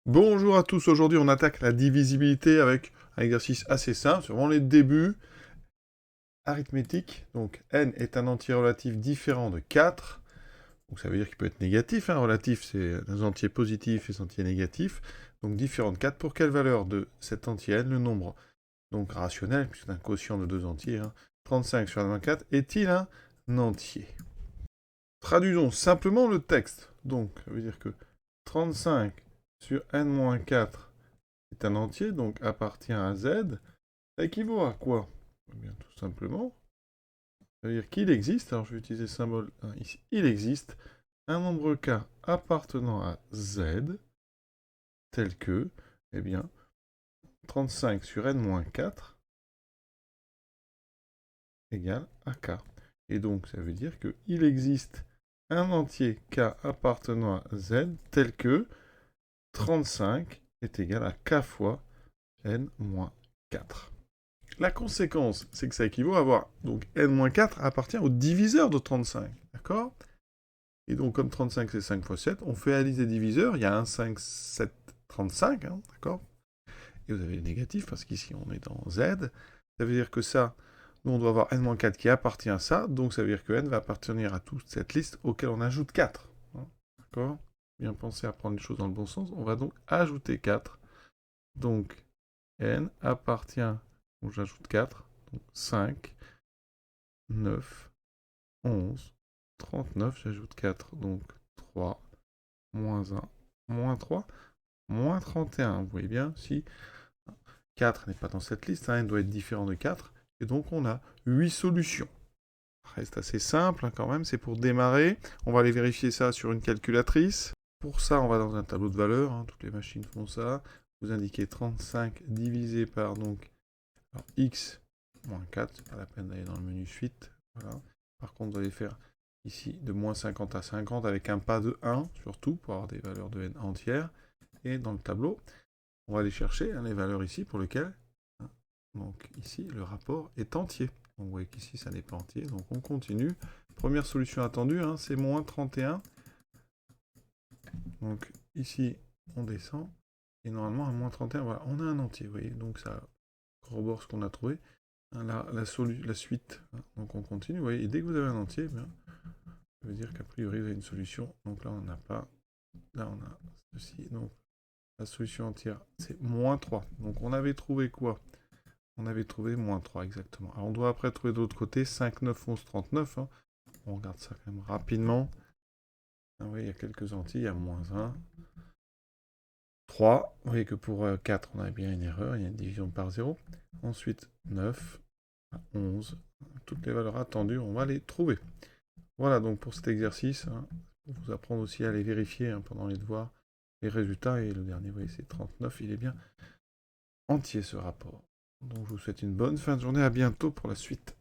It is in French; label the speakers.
Speaker 1: Bonjour à tous, aujourd'hui on attaque la divisibilité avec un exercice assez simple, c'est vraiment les débuts. Arithmétique, donc n est un entier relatif différent de 4, donc ça veut dire qu'il peut être négatif, hein. Relatif c'est des entiers positifs et des entiers négatifs, donc différent de 4, pour quelle valeur de cet entier n, le nombre donc rationnel, puisque c'est un quotient de deux entiers, hein, 35 sur n-4, est-il un entier? Traduisons simplement le texte, donc ça veut dire que 35 sur n-4 est un entier, donc appartient à Z, ça équivaut à quoi? Eh bien, tout simplement, ça veut dire qu'il existe, alors je vais utiliser le symbole 1 ici, il existe un nombre k appartenant à Z, tel que, eh bien, 35 sur n-4 égale à k. Et donc, ça veut dire qu'il existe un entier k appartenant à Z, tel que 35 est égal à k fois n-4. La conséquence, c'est que ça équivaut à avoir, donc n-4 appartient au diviseur de 35, d'accord? Et donc, comme 35 c'est 5 fois 7, on fait la liste des diviseurs, il y a 1, 5, 7, 35, hein, d'accord? Et vous avez le négatif, parce qu'ici on est dans Z, ça veut dire que ça, nous on doit avoir n-4 qui appartient à ça, donc ça veut dire que n va appartenir à toute cette liste auquel on ajoute 4, hein, d'accord? Bien penser à prendre les choses dans le bon sens, on va donc ajouter 4, donc n appartient, donc j'ajoute 4, donc 5, 9, 11, 39, j'ajoute 4, donc 3, moins 1, moins 3, moins 31. Vous voyez bien, si 4 n'est pas dans cette liste, hein, il doit être différent de 4, et donc on a 8 solutions. Ça reste assez simple, hein, quand même, c'est pour démarrer. On va aller vérifier ça sur une calculatrice. Pour ça, on va dans un tableau de valeurs, hein, toutes les machines font ça. Vous indiquez 35 divisé par donc alors, x moins 4, c'est pas la peine d'aller dans le menu suite. Voilà. Par contre, vous allez faire ici de moins 50 à 50 avec un pas de 1, surtout, pour avoir des valeurs de n entières. Et dans le tableau, on va aller chercher, hein, les valeurs ici pour lesquelles, hein, donc ici, le rapport est entier. Donc vous voyez qu'ici, ça n'est pas entier. Donc on continue. Première solution attendue, hein, c'est moins 31. Donc ici, on descend. Et normalement, à moins 31, voilà, on a un entier. Vous voyez, donc ça corrobore ce qu'on a trouvé. La suite, hein, donc on continue. Vous voyez, et dès que vous avez un entier, bien, ça veut dire qu'a priori, vous avez une solution. Donc là, on n'a pas. Là, on a ceci. Donc la solution entière, c'est moins 3. Donc on avait trouvé quoi? On avait trouvé moins 3, exactement. Alors on doit après trouver de l'autre côté 5, 9, 11, 39. Hein. On regarde ça quand même rapidement. Ah oui, il y a quelques entiers, il y a moins 1. 3, vous voyez que pour 4, on a bien une erreur, il y a une division par 0. Ensuite, 9, 11, toutes les valeurs attendues, on va les trouver. Voilà donc pour cet exercice, hein, pour vous apprendre aussi à les vérifier, hein, pendant les devoirs, les résultats. Et le dernier, vous voyez, c'est 39, il est bien entier ce rapport. Donc je vous souhaite une bonne fin de journée, à bientôt pour la suite.